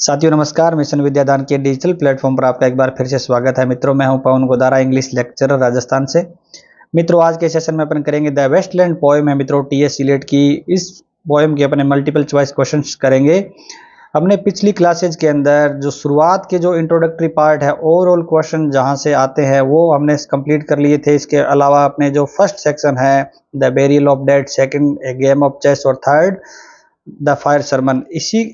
साथियों नमस्कार। मिशन विद्यादान के डिजिटल प्लेटफॉर्म पर आपका एक बार फिर से स्वागत है। मित्रों, मैं हूं पवन गोदारा, इंग्लिश लेक्चरर राजस्थान से। मित्रों, आज के सेशन में अपन करेंगे द वेस्टलैंड पोएम है मित्रों टीएस सीलेट की। इस पोएम के अपने मल्टीपल चॉइस क्वेश्चंस करेंगे। हमने पिछली क्लासेज के अंदर जो शुरुआत के जो इंट्रोडक्टरी पार्ट है, ओवरऑल क्वेश्चन जहां से आते हैं वो हमने कंप्लीट कर लिए थे। इसके अलावा अपने जो फर्स्ट सेक्शन है the burial of dead, second a game of chess और थर्ड द फायर सरमन,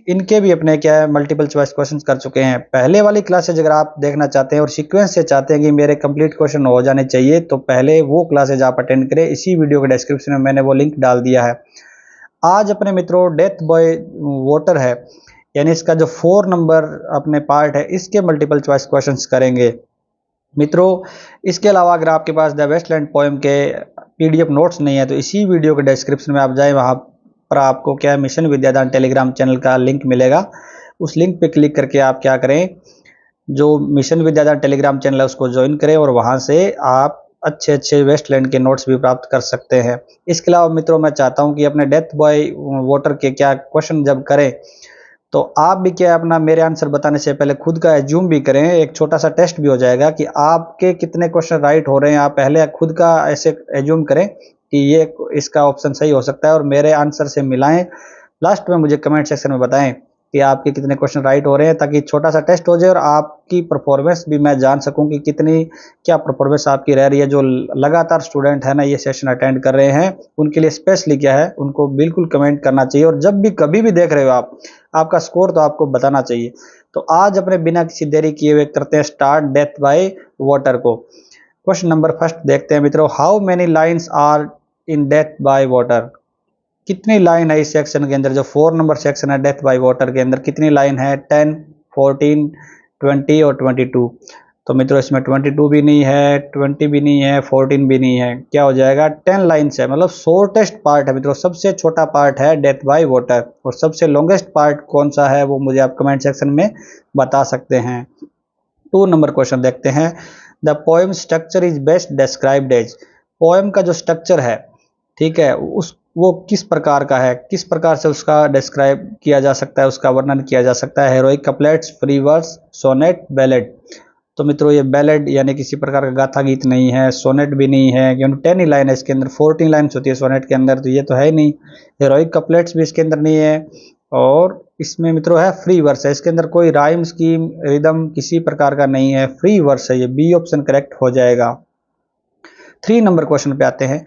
इनके भी अपने क्या है मल्टीपल चॉइस क्वेश्चंस कर चुके हैं। पहले वाली क्लासेज अगर आप देखना चाहते हैं और सीक्वेंस से चाहते हैं कि मेरे कंप्लीट क्वेश्चन हो जाने चाहिए, तो पहले वो क्लासेज आप अटेंड करें। इसी वीडियो के डिस्क्रिप्शन में मैंने वो लिंक डाल दिया है। आज अपने मित्रों डेथ बॉय वाटर है, यानी इसका जो 4 नंबर अपने पार्ट है, इसके मल्टीपल चॉइस क्वेश्चंस करेंगे मित्रों। इसके अलावा अगर आपके पास द वेस्टलैंड पोएम के पीडीएफ नोट्स नहीं है तो इसी वीडियो के डिस्क्रिप्शन में आप जाएं, वहां पर आपको क्या है मिशन विद्यादान टेलीग्राम चैनल का लिंक मिलेगा। उस लिंक पे क्लिक करके आप क्या करें, जो मिशन विद्यादान टेलीग्राम चैनल है उसको ज्वाइन करें और वहां से आप अच्छे अच्छे वेस्टलैंड के नोट्स भी प्राप्त कर सकते हैं। इसके अलावा मित्रों मैं चाहता हूं कि अपने डेथ बॉय वाटर के क्या क्वेश्चन जब करें तो आप भी क्या अपना मेरे आंसर बताने से पहले खुद का एज्यूम भी करें। एक छोटा सा टेस्ट भी हो जाएगा कि आपके कितने क्वेश्चन राइट हो रहे हैं। आप पहले खुद का ऐसे एज्यूम करें कि ये इसका ऑप्शन सही हो सकता है और मेरे आंसर से मिलाएं। लास्ट में मुझे कमेंट सेक्शन में बताएं कि आपके कितने क्वेश्चन राइट हो रहे हैं, ताकि छोटा सा टेस्ट हो जाए और आपकी परफॉर्मेंस भी मैं जान सकूं कि कितनी क्या परफॉर्मेंस आपकी रह रही है। जो लगातार स्टूडेंट है ना ये सेशन अटेंड कर रहे हैं, उनके लिए स्पेशली क्या है उनको बिल्कुल कमेंट करना चाहिए। और जब भी कभी भी देख रहे हो आप आपका स्कोर तो आपको बताना चाहिए। तो आज अपने बिना किसी देरी किए हुए करते हैं स्टार्ट डेथ बाय वाटर को। क्वेश्चन नंबर फर्स्ट देखते हैं मित्रों, how many lines are in death by water. कितनी लाइन है इस सेक्शन के अंदर, जो 4 नंबर सेक्शन है डेथ बाय वाटर के अंदर कितनी लाइन है? 10, 14, 20 और 22। तो मित्रों इसमें 22 भी नहीं है, 20 भी नहीं है, 14 भी नहीं है। क्या हो जाएगा? 10 लाइन्स है, मतलब शॉर्टेस्ट पार्ट है मित्रों। सबसे छोटा पार्ट है डेथ बाय वाटर। और सबसे लॉन्गेस्ट पार्ट कौन सा है वो मुझे आप कमेंट सेक्शन में बता सकते हैं। 2 नंबर क्वेश्चन देखते हैं, the poem structure is best described as. Poem का जो स्ट्रक्चर है, ठीक है, वो किस प्रकार का है, किस प्रकार से उसका डिस्क्राइब किया जा सकता है, उसका वर्णन किया जा सकता है? Heroic couplets, free verse, sonnet, ballad. तो मित्रों ये बैलेड यानी किसी प्रकार का गाथा गीत नहीं है, सोनेट भी नहीं है क्योंकि 10 ही लाइन है इसके अंदर, 14 लाइन्स होती है सोनेट के अंदर, तो ये तो है ही नहीं। हेरोइक कपलेट्स भी इसके अंदर नहीं है। और इसमें मित्रों है फ्री वर्स है, इसके अंदर कोई राइम स्कीम रिदम किसी प्रकार का नहीं है, फ्री वर्स है। ये बी ऑप्शन करेक्ट हो जाएगा। 3 नंबर क्वेश्चन पे आते हैं,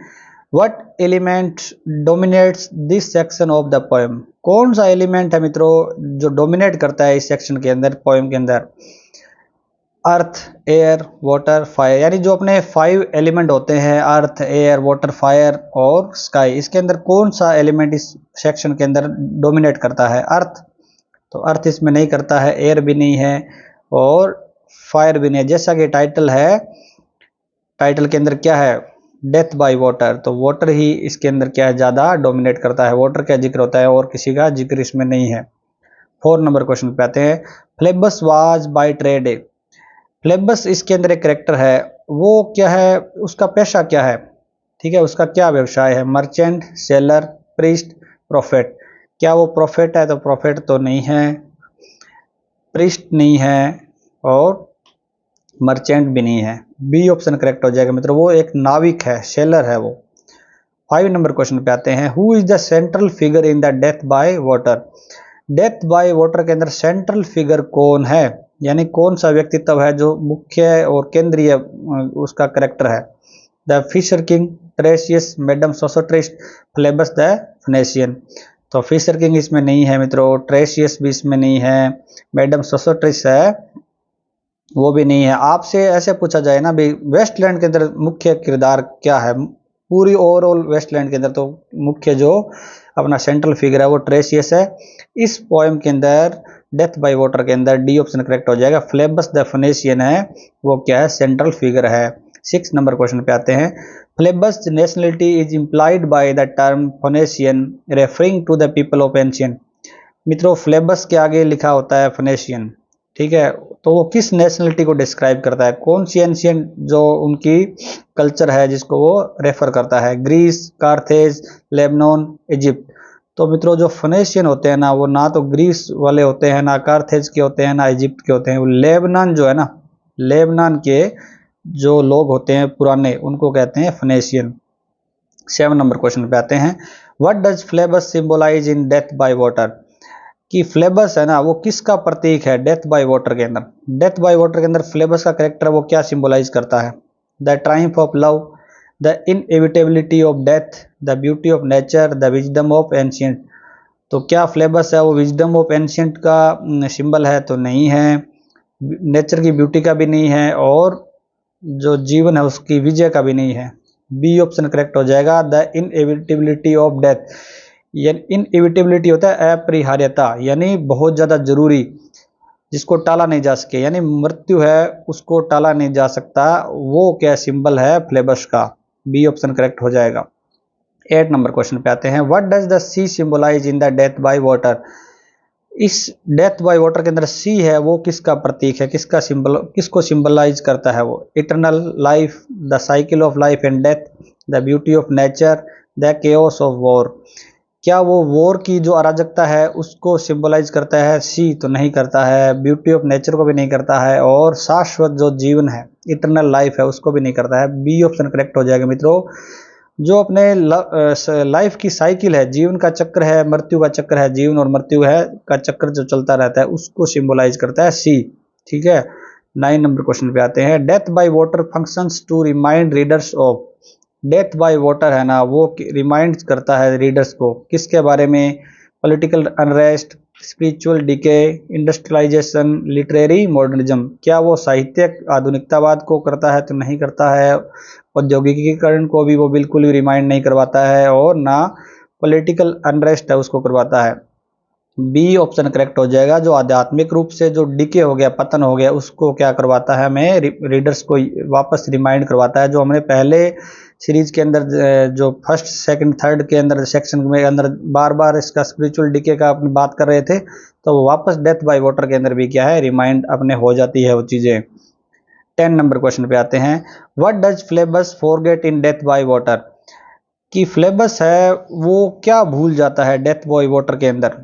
What element dominates this section of the poem? कौन सा एलिमेंट है मित्रों जो डोमिनेट करता है इस सेक्शन के अंदर, पोएम के अंदर? अर्थ, एयर, वाटर, फायर, यानी जो अपने 5 एलिमेंट होते हैं अर्थ, एयर, वाटर, फायर और स्काई, इसके अंदर कौन सा एलिमेंट इस सेक्शन के अंदर डोमिनेट करता है? अर्थ, तो अर्थ इसमें नहीं करता है, एयर भी नहीं है और फायर भी नहीं है। जैसा कि टाइटल है, टाइटल के अंदर क्या है? डेथ बाय वाटर, तो वाटर ही इसके अंदर क्या है ज्यादा डोमिनेट करता है। वाटर का जिक्र होता है और किसी का जिक्र इसमें नहीं है। 4 नंबर क्वेश्चन पे आते हैं, फ्लेबस वाज बाय ट्रेड। फ्लेबस इसके अंदर एक कैरेक्टर है, वो क्या है, उसका पेशा क्या है, ठीक है, उसका क्या व्यवसाय है? Merchant, sailor, priest, prophet. क्या वो प्रोफेट है? तो प्रोफेट तो नहीं है, प्रीस्ट नहीं है और मर्चेंट भी नहीं है। बी ऑप्शन करेक्ट हो जाएगा मित्रों, वो एक नाविक है, सेलर है वो। 5 नंबर क्वेश्चन पे आते हैं, who is the central figure in the death by water. Death by water के अंदर सेंट्रल फिगर कौन है, यानी कौन सा व्यक्तित्व है जो मुख्य और केंद्रीय उसका करेक्टर है? The fisher king, Tiresias, madam Sosostris, Phlebas the Phoenician. तो फिशर किंग इसमें नहीं है मित्रों, ट्रेसियस भी इसमें नहीं है, मैडम सोसोट्रिस्ट है वो भी नहीं है। आपसे ऐसे पूछा जाए ना भाई वेस्टलैंड के अंदर मुख्य किरदार क्या है पूरी ओवरऑल वेस्टलैंड के अंदर, तो मुख्य जो अपना सेंट्रल फिगर है वो ट्रेसियस है। इस पोएम के अंदर डेथ बाय वाटर के अंदर डी ऑप्शन करेक्ट हो जाएगा, फ्लेबस द फिनेशियन है वो क्या है, सेंट्रल फिगर है। 6 नंबर क्वेश्चन पे आते हैं, Phlebas nationality is implied by the term Phoenician referring to the people of ancient. मित्रों फ्लेबस के आगे लिखा होता है फिनेशियन, ठीक है, तो वो किस नेशनलिटी को डिस्क्राइब करता है? कौन सी एंशियंट जो उनकी कल्चर है जिसको वो रेफर करता है? Greece, Carthage, Lebanon, Egypt. तो मित्रों जो फिनिशियन होते हैं ना, वो ना तो ग्रीस वाले होते हैं, ना कार्थेज के होते हैं, ना इजिप्ट के होते हैं, वो लेबनान जो है ना, लेबनान के जो लोग होते हैं पुराने, उनको कहते हैं फिनिशियन। 7 नंबर क्वेश्चन पे आते हैं। What does Phlebas symbolise in death by water? कि फ्लेबस है ना, वो किसका प्रतीक है डेथ बाय वाटर के अंदर? डेथ बाय वाटर के अंदर फ्लेबस का कैरेक्टर वो क्या सिंबलाइज करता है? The triumph of love, the inevitability of death, the beauty of nature, the wisdom of ancient. तो क्या फ्लेबस है वो विजडम ऑफ एंशियंट का सिंबल है? तो नहीं है। नेचर की ब्यूटी का भी नहीं है, और जो जीवन है उसकी विजय का भी नहीं है। बी ऑप्शन करेक्ट हो जाएगा, the inevitability of death. Inevitability होता है अपरिहार्यता, यानी बहुत ज़्यादा जरूरी, जिसको टाला नहीं जा सके, यानी मृत्यु है उसको टाला नहीं जा सकता, वो क्या सिंबल है फ्लेबस का? बी ऑप्शन करेक्ट हो जाएगा। 8 नंबर क्वेश्चन पे आते हैं। What does the sea symbolise in the death by water? इस डेथ बाय वाटर के अंदर सी है वो किसका प्रतीक है, किसका सिंबल, किसको सिंबलाइज करता है वो? Eternal life, the cycle of life and death, the beauty of nature, the chaos of war. क्या वो वॉर की जो अराजकता है उसको सिंबलाइज करता है? सी तो नहीं करता है, ब्यूटी ऑफ नेचर को भी नहीं करता है, और शाश्वत जो जीवन है, इटर्नल लाइफ है, उसको भी नहीं करता है। बी ऑप्शन करेक्ट हो जाएगा मित्रों। जो अपने लाइफ की साइकिल है, जीवन का चक्र है, मृत्यु का चक्र है, जीवन और मृत्यु है का चक्र जो चलता रहता है, उसको सिंबलाइज करता है सी। ठीक है। 9 नंबर क्वेश्चन पे आते हैं। Death by water functions to remind readers of. Death by water है ना, वो रिमाइंड करता है रीडर्स को किसके बारे में? Political unrest, spiritual decay, industrialisation, literary modernism. क्या वो साहित्यिक आधुनिकतावाद को करता है? तो नहीं करता है। औद्योगिकीकरण को भी वो बिल्कुल भी रिमाइंड नहीं करवाता है, और ना पॉलिटिकल अनरेस्ट है उसको करवाता है। बी ऑप्शन करेक्ट हो जाएगा। जो आध्यात्मिक रूप से जो डिके हो गया, पतन हो गया, उसको क्या करवाता है? हमें रीडर्स को वापस रिमाइंड करवाता है। जो हमने पहले सीरीज के अंदर जो फर्स्ट सेकंड थर्ड के अंदर सेक्शन में अंदर बार बार इसका स्पिरिचुअल डिके का अपनी बात कर रहे थे, तो वो वापस डेथ बाय वाटर के अंदर भी क्या है, रिमाइंड अपने हो जाती है वो चीजें। 10 नंबर क्वेश्चन पे आते हैं। What does Phlebas forget in death by water? कि फ्लेबस है वो क्या भूल जाता है डेथ बाय वाटर के अंदर?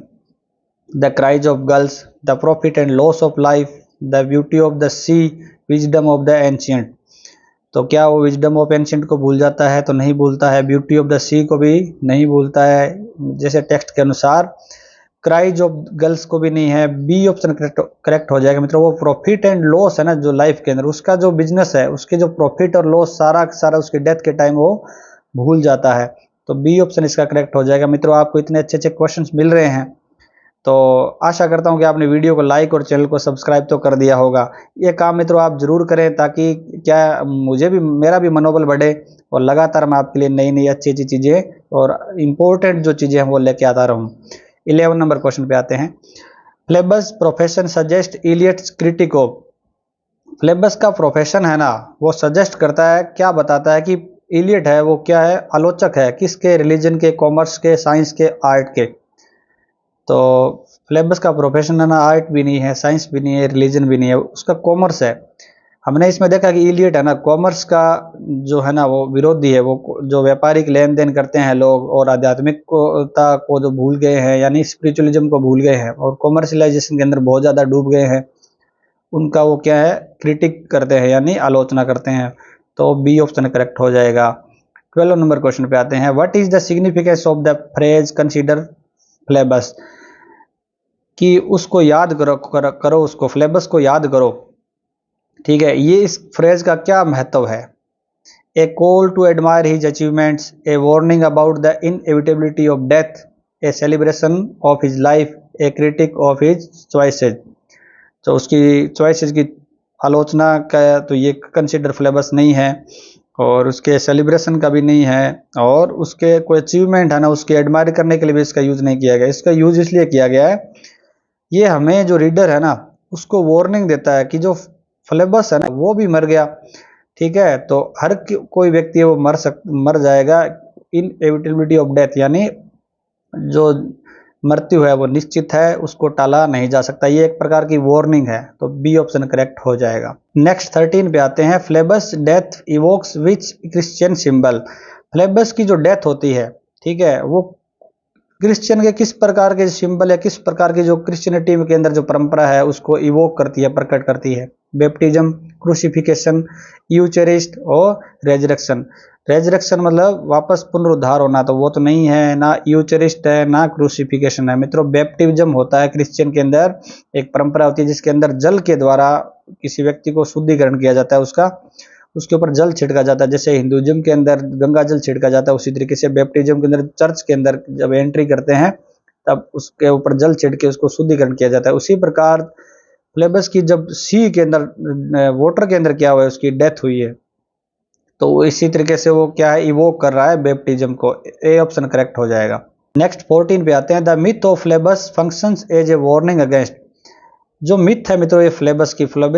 The cries of girls, the profit and loss of life, the beauty of the sea, wisdom of the ancient. तो क्या वो विजडम ऑफ एंशियंट को भूल जाता है? तो नहीं भूलता है। ब्यूटी ऑफ द सी को भी नहीं भूलता है, जैसे टेक्स्ट के अनुसार। क्राइज ऑफ गर्ल्स को भी नहीं है। बी ऑप्शन करेक्ट हो जाएगा मित्रों। वो प्रॉफिट एंड लॉस है ना, जो लाइफ के अंदर उसका जो बिजनेस है, उसके जो प्रॉफिट और लॉस सारा सारा उसके डेथ के टाइम वो भूल जाता है। तो बी ऑप्शन इसका करेक्ट हो जाएगा। मित्रों आपको इतने अच्छे अच्छे क्वेश्चंस मिल रहे हैं, तो आशा करता हूं कि आपने वीडियो को लाइक और चैनल को सब्सक्राइब तो कर दिया होगा। ये काम मित्रों आप जरूर करें, ताकि क्या मुझे भी, मेरा भी मनोबल बढ़े, और लगातार मैं आपके लिए नई नई अच्छी अच्छी चीज़ें और इम्पोर्टेंट जो चीज़ें हैं वो लेके आता रहूं। 11 नंबर क्वेश्चन पे आते हैं। Phlebas profession suggest Eliot's critique of. Phlebas का प्रोफेशन है ना, वो सजेस्ट करता है, क्या बताता है कि इलियट है वो क्या है, आलोचक है किसके? रिलीजन के, कॉमर्स के, साइंस के, आर्ट के। तो फ्लेबस का प्रोफेशन है ना, आर्ट भी नहीं है, साइंस भी नहीं है, रिलीजन भी नहीं है, उसका कॉमर्स है। हमने इसमें देखा कि इलियट है ना, कॉमर्स का जो है ना वो विरोधी है, वो जो व्यापारिक लेन देन करते हैं लोग और आध्यात्मिकता को जो भूल गए हैं, यानी स्पिरिचुअलिज्म को भूल गए हैं और कॉमर्शलाइजेशन के अंदर बहुत ज़्यादा डूब गए हैं, उनका वो क्या है, क्रिटिक करते हैं, यानी आलोचना करते हैं। तो बी ऑप्शन करेक्ट हो जाएगा। 12 नंबर क्वेश्चन पे आते हैं। What is the significance of the phrase consider Phlebas? कि उसको याद करो उसको, फ्लेबस को याद करो। ठीक है, ये इस फ्रेज का क्या महत्व है? A call to admire his achievements, a warning about the inevitability of death, a celebration of his life, a critique of his choices. तो उसकी चॉइसेस की आलोचना का तो ये कंसिडर फ्लेबस नहीं है, और उसके सेलिब्रेशन का भी नहीं है, और उसके कोई अचीवमेंट है ना उसके एडमायर करने के लिए भी इसका यूज नहीं किया गया। इसका यूज इसलिए किया गया है, ये हमें जो रीडर है ना उसको वार्निंग देता है कि जो फ्लेबस है ना वो भी मर गया। ठीक है, तो हर कोई व्यक्ति है वो मर जाएगा। इनएविटेबिलिटी ऑफ डेथ, यानी जो मृत्यु है वो निश्चित है, उसको टाला नहीं जा सकता। ये एक प्रकार की वार्निंग है। तो बी ऑप्शन करेक्ट हो जाएगा। नेक्स्ट 13 पे आते हैं। फ्लेबस डेथ इवोक्स विच क्रिश्चियन सिंबल? फ्लेबस की जो डेथ होती है, ठीक है, वो क्रिश्चियन के किस प्रकार के सिंबल या किस प्रकार की जो क्रिश्चियनिटी के अंदर जो परंपरा है उसको इवोक करती है, प्रकट करती है? बैप्टिज्म, क्रूसिफिकेशन, यूचरिस्ट और रेजरेक्शन। रेजरेक्शन मतलब वापस पुनरुद्धार होना, तो वो तो नहीं है, ना यूचरिस्ट है, ना क्रूसिफिकेशन है। मित्रों, बैप्टिज्म होता है क्रिश्चियन के अंदर एक परंपरा होती है जिसके अंदर जल के द्वारा किसी व्यक्ति को शुद्धिकरण किया जाता है, उसके ऊपर जल छिड़का जाता है। जैसे हिंदुइज्म के अंदर गंगा जल छिड़का जाता है, उसी तरीके से बैप्टिज्म के अंदर चर्च के अंदर जब एंट्री करते हैं तब उसके ऊपर जल छिड़क के उसको शुद्धिकरण किया जाता है। उसी प्रकार फ्लेबस की जब सी के अंदर वाटर के अंदर क्या हुआ है, उसकी डेथ हुई है, तो इसी तरीके से वो क्या है, इवोक कर रहा है बैप्टिज्म को। ए ऑप्शन करेक्ट हो जाएगा। नेक्स्ट 14 पे आते हैं। The myth of Phlebas functions as a warning against. जो मिथ है मित्रों ये फ्लेबस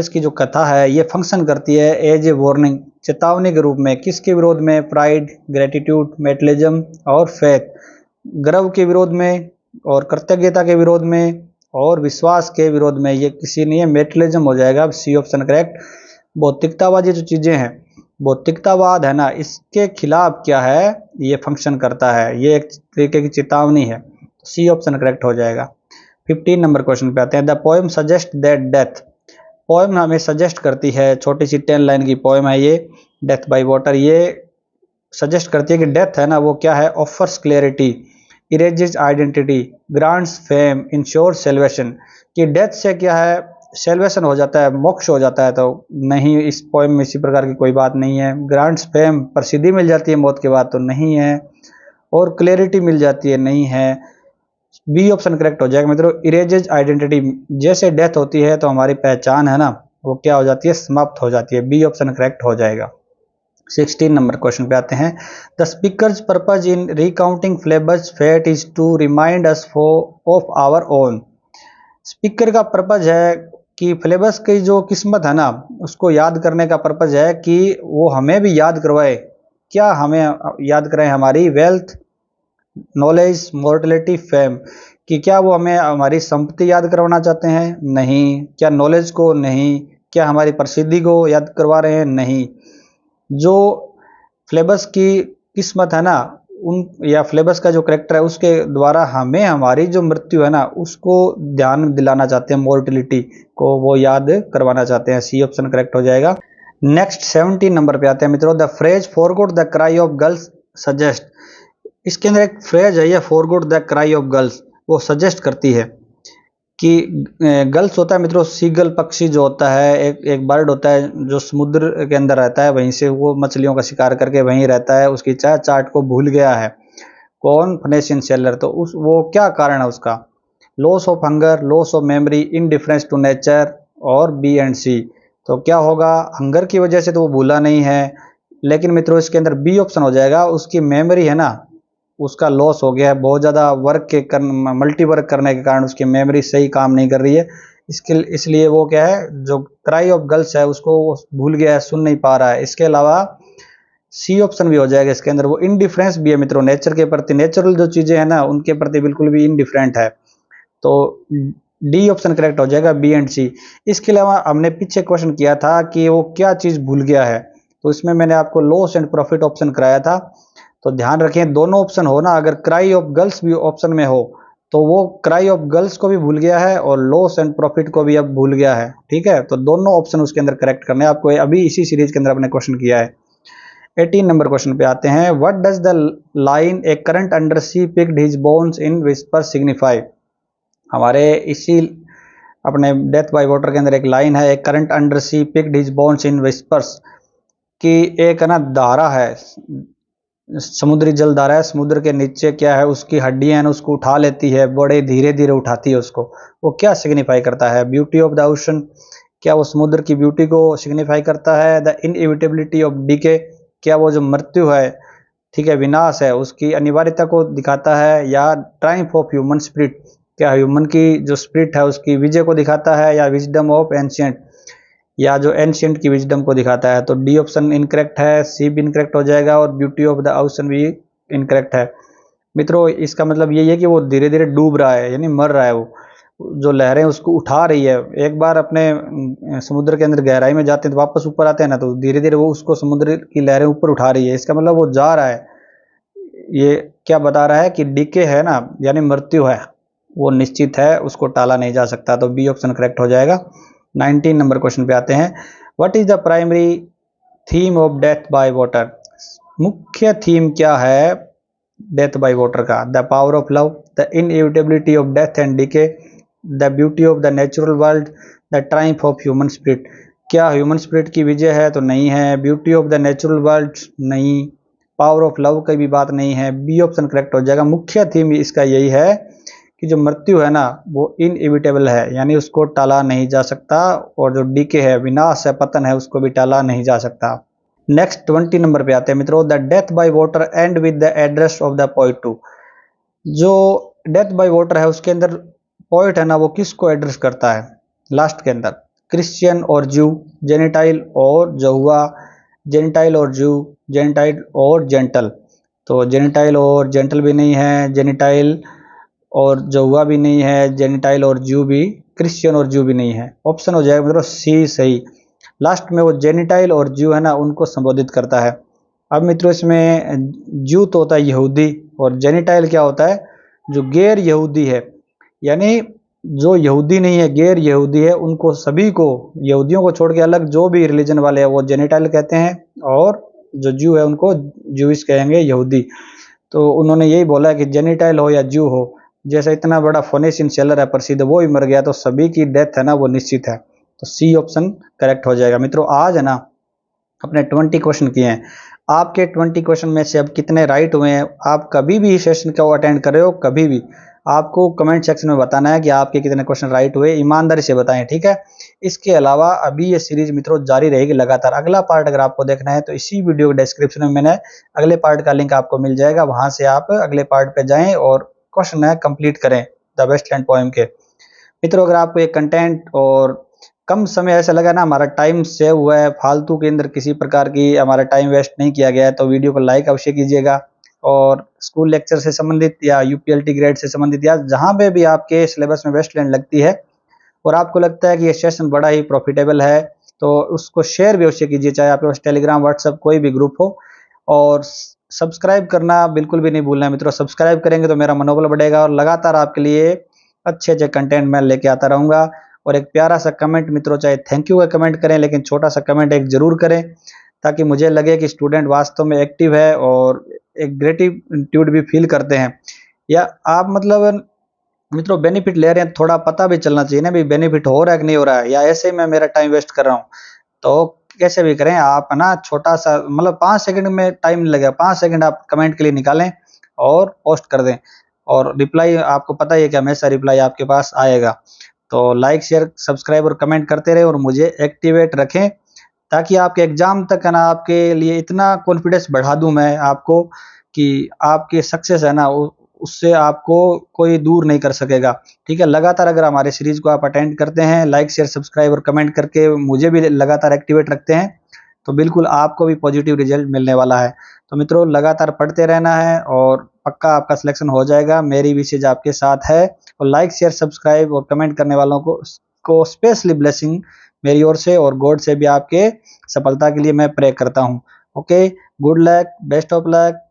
की जो कथा है ये फंक्शन करती है एज ए वार्निंग, चेतावनी के रूप में। किसके विरोध में? प्राइड, ग्रेटिट्यूड, मेटलिज्म और फेथ। गर्व के विरोध में और कृतज्ञता के विरोध में और विश्वास के विरोध में। ये किसी नहीं है, मेटलिज्म हो जाएगा, सी ऑप्शन करेक्ट। भौतिकतावादी जो चीजें हैं, भौतिकतावाद है ना, इसके खिलाफ क्या है, ये फंक्शन करता है, ये एक तरीके की चेतावनी है। सी ऑप्शन करेक्ट हो जाएगा। 15 नंबर क्वेश्चन पे आते हैं। The poem suggest that death. Poem हमें सजेस्ट करती है, छोटी सी 10 लाइन की पोएम है ये, डेथ बाय वाटर। ये सजेस्ट करती है कि डेथ है ना वो क्या है, offers clarity, erases identity, grants fame, ensure salvation. कि डेथ से क्या है, सेल्वेशन हो जाता है, मोक्ष हो जाता है, तो नहीं, इस पोएम में इसी प्रकार की कोई बात नहीं है। ग्रांट्स फेम, प्रसिद्धि मिल जाती है मौत के बाद, तो नहीं है। और क्लैरिटी मिल जाती है, नहीं है। बी ऑप्शन करेक्ट हो जाएगा मित्रों, इरेजेज आइडेंटिटी। जैसे डेथ होती है तो हमारी पहचान है ना वो क्या हो जाती है, समाप्त हो जाती है। बी ऑप्शन करेक्ट हो जाएगा। 16 नंबर क्वेश्चन पे आते हैं। The speaker's purpose in recounting Phlebas fate is to remind us of our own. Speaker का पर्पज है कि फ्लेबस की जो किस्मत है ना उसको याद करने का पर्पज है कि वो हमें भी याद करवाए। क्या हमें याद कराए? हमारी वेल्थ, नॉलेज, मोर्टलिटी, फेम। कि क्या वो हमें हमारी संपत्ति याद करवाना चाहते हैं? नहीं। क्या नॉलेज को? नहीं। क्या हमारी प्रसिद्धि को याद करवा रहे हैं? नहीं। जो फ्लेबस की किस्मत है ना उन, या फ्लेबस का जो करेक्टर है उसके द्वारा हमें हमारी जो मृत्यु है ना उसको ध्यान दिलाना चाहते हैं, मोर्टलिटी को वो याद करवाना चाहते हैं। सी ऑप्शन करेक्ट हो जाएगा। नेक्स्ट 17 नंबर पे आते हैं मित्रों। The phrase forgot the cry of girls suggest. इसके अंदर एक फ्रेज है, ये forgot the cry of girls, वो सजेस्ट करती है कि गर्ल्स होता है मित्रों, सीगल पक्षी जो होता है, एक बर्ड होता है जो समुद्र के अंदर रहता है, वहीं से वो मछलियों का शिकार करके वहीं रहता है, उसकी चाय चाट को भूल गया है। कौन? Phoenician sailor. तो उस वो क्या कारण है उसका? Loss of hunger, loss of memory, indifference to nature और बी एंड सी। तो क्या होगा? हंगर की वजह से तो वो भूला नहीं है, लेकिन मित्रों इसके अंदर बी ऑप्शन हो जाएगा, उसकी मेमोरी है ना उसका लॉस हो गया है। बहुत ज़्यादा मल्टी वर्क करने के कारण उसकी मेमोरी सही काम नहीं कर रही है, इसलिए वो क्या है, जो क्राई ऑफ गर्ल्स है उसको वो भूल गया है, सुन नहीं पा रहा है। इसके अलावा सी ऑप्शन भी हो जाएगा इसके अंदर, वो इनडिफरेंस भी है मित्रों, नेचर के प्रति, नेचुरल जो चीज़ें हैं ना उनके प्रति बिल्कुल भी इनडिफरेंट है। तो डी ऑप्शन करेक्ट हो जाएगा, बी एंड सी। इसके अलावा हमने पीछे क्वेश्चन किया था कि वो क्या चीज़ भूल गया है, तो इसमें मैंने आपको लॉस एंड प्रॉफिट ऑप्शन कराया था। तो ध्यान रखें दोनों ऑप्शन हो ना, अगर क्राई ऑफ गर्ल्स भी ऑप्शन में हो तो वो क्राई ऑफ गर्ल्स को भी भूल गया है और लॉस एंड प्रॉफिट को भी अब भूल गया है। ठीक है, तो दोनों ऑप्शन उसके अंदर करेक्ट करने हैं आपको, अभी इसी सीरीज के अंदर अपने क्वेश्चन किया है। 18 नंबर क्वेश्चन पे आते हैं। What does the line a current under sea picked his bones in whisper signify. हमारे इसी अपने डेथ बाय वाटर के अंदर एक लाइन है, a current under sea picked his bones in whispers. कि एक ना धारा है, समुद्री जल धारा है, समुद्र के नीचे क्या है उसकी हड्डियां हैं उसको उठा लेती है, बड़े धीरे धीरे उठाती है उसको। वो क्या सिग्निफाई करता है? Beauty of the ocean. क्या वो समुद्र की ब्यूटी को सिग्निफाई करता है? The inevitability of decay. क्या वो जो मृत्यु है, ठीक है, विनाश है, उसकी अनिवार्यता को दिखाता है? या ट्रायम्फ ऑफ ह्यूमन स्पिरिट। क्या ह्यूमन की जो स्पिरिट है उसकी विजय को दिखाता है? या विजडम ऑफ एंशियंट, या जो एंशियंट की विजडम को दिखाता है? तो डी ऑप्शन इनकरेक्ट है, सी भी इनकरेक्ट हो जाएगा और ब्यूटी ऑफ द ओशन भी इनकरेक्ट है। मित्रों इसका मतलब यही है कि वो धीरे धीरे डूब रहा है, यानी मर रहा है, वो जो लहरें उसको उठा रही है। एक बार अपने समुद्र के अंदर गहराई में जाते हैं तो वापस ऊपर आते हैं ना, तो धीरे धीरे वो उसको समुद्र की लहरें ऊपर उठा रही है, इसका मतलब वो जा रहा है। ये क्या बता रहा है कि डीके है ना, यानी मृत्यु है, वो निश्चित है, उसको टाला नहीं जा सकता। तो बी ऑप्शन करेक्ट हो जाएगा। 19 नंबर क्वेश्चन पे आते हैं। What is the primary theme of death by water? मुख्य थीम क्या है डेथ बाय वाटर का? The power of love, the inevitability of death and decay, the beauty of the natural world, the triumph of human spirit. क्या human spirit की विजय है? तो नहीं है। Beauty of the natural world नहीं। Power of love की भी बात नहीं है। बी ऑप्शन करेक्ट हो जाएगा। मुख्य थीम इसका यही है कि जो मृत्यु है ना वो इनएविटेबल है, यानी उसको टाला नहीं जा सकता, और जो डीके है, विनाश है, पतन है, उसको भी टाला नहीं जा सकता। नेक्स्ट 20 नंबर पे आते हैं मित्रों। The death by water end with the address of the poet to. जो डेथ बाय वाटर है उसके अंदर पोइट है ना वो किसको एड्रेस करता है लास्ट के अंदर? क्रिश्चियन और ज्यू, जेनिटाइल और जहुआ, जेनिटाइल और ज्यू, जेनिटाइल और जेंटल। तो जेनिटाइल और जेंटल भी नहीं है, जेनिटाइल और जहुआ भी नहीं है, जेनिटाइल और ज्यू भी, क्रिश्चियन और ज्यू भी नहीं है। ऑप्शन हो जाएगा मतलब सी सही। लास्ट में वो जेनिटाइल और ज्यू है ना उनको संबोधित करता है। अब मित्रों इसमें ज्यू तो होता है यहूदी, और जेनिटाइल क्या होता है? जो गैर यहूदी है, यानी जो यहूदी नहीं है, गैर यहूदी है, उनको सभी को, यहूदियों को छोड़ के अलग जो भी रिलीजन वाले हैं वो जेनिटाइल कहते हैं, और जो ज्यू है उनको ज्यूइश कहेंगे, यहूदी। तो उन्होंने यही बोला है कि जेनिटाइल हो या ज्यू हो, जैसा इतना बड़ा फोनेशियन सेलर है प्रसिद्ध, वो ही मर गया तो सभी की डेथ है ना वो निश्चित है। तो सी ऑप्शन करेक्ट हो जाएगा। मित्रों आज है ना अपने 20 क्वेश्चन किए हैं। आपके 20 क्वेश्चन में से अब कितने राइट हुए हैं? आप कभी भी इस सेशन को अटेंड कर रहे हो, कभी भी आपको कमेंट सेक्शन में बताना है कि आपके कितने क्वेश्चन राइट हुए, ईमानदारी से बताएं, ठीक है। इसके अलावा अभी ये सीरीज मित्रों जारी रहेगी लगातार। अगला पार्ट अगर आपको देखना है तो इसी वीडियो के डिस्क्रिप्शन में मैंने अगले पार्ट का लिंक आपको मिल जाएगा, वहां से आप अगले पार्ट पे जाएं और क्वेश्चन है कंप्लीट करें द वेस्टलैंड पोएम के। मित्रों अगर आपको ये कंटेंट और कम समय ऐसा लगा ना हमारा टाइम सेव हुआ है, फालतू के अंदर किसी प्रकार की हमारा टाइम वेस्ट नहीं किया गया है, तो वीडियो को लाइक अवश्य कीजिएगा। और स्कूल लेक्चर से संबंधित या यूपीएलटी ग्रेड से संबंधित या जहां पे भी आपके सिलेबस में वेस्टलैंड लगती है और आपको लगता है कि ये सेशन बड़ा ही प्रॉफिटेबल है, तो उसको शेयर भी अवश्य कीजिए, चाहे आपके पास टेलीग्राम, व्हाट्सएप कोई भी ग्रुप हो। और सब्सक्राइब करना बिल्कुल भी नहीं भूलना है मित्रों। सब्सक्राइब करेंगे तो मेरा मनोबल बढ़ेगा और लगातार आपके लिए अच्छे अच्छे कंटेंट मैं लेके आता रहूंगा। और एक प्यारा सा कमेंट मित्रों, चाहे थैंक यू का कमेंट करें, लेकिन छोटा सा कमेंट एक जरूर करें, ताकि मुझे लगे कि स्टूडेंट वास्तव में एक्टिव है और एक ग्रेटिट्यूड भी फील करते हैं। या आप मतलब मित्रों बेनिफिट ले रहे हैं, थोड़ा पता भी चलना चाहिए ना भी बेनिफिट हो रहा है कि नहीं हो रहा है, या ऐसे ही मैं मेरा टाइम वेस्ट कर रहा हूँ। तो कैसे भी करें आप ना, छोटा सा मतलब 5 सेकंड में टाइम नहीं लगेगा, 5 सेकंड आप कमेंट के लिए निकालें और पोस्ट कर दें, और रिप्लाई आपको पता ही है कि हमेशा रिप्लाई आपके पास आएगा। तो लाइक शेयर सब्सक्राइब और कमेंट करते रहे और मुझे एक्टिवेट रखें, ताकि आपके एग्जाम तक है ना आपके लिए इतना कॉन्फिडेंस बढ़ा दूं मैं आपको कि आपके सक्सेस है ना उससे आपको कोई दूर नहीं कर सकेगा। ठीक है, लगातार अगर हमारे सीरीज को आप अटेंड करते हैं, लाइक शेयर सब्सक्राइब और कमेंट करके मुझे भी लगातार एक्टिवेट रखते हैं, तो बिल्कुल आपको भी पॉजिटिव रिजल्ट मिलने वाला है। तो मित्रों लगातार पढ़ते रहना है और पक्का आपका सिलेक्शन हो जाएगा, मेरी विशेष आपके साथ है। और लाइक शेयर सब्सक्राइब और कमेंट करने वालों को स्पेशली ब्लेसिंग मेरी ओर से और गॉड से भी आपके सफलता के लिए मैं प्रे करता हूँ। Okay, good luck, best of luck.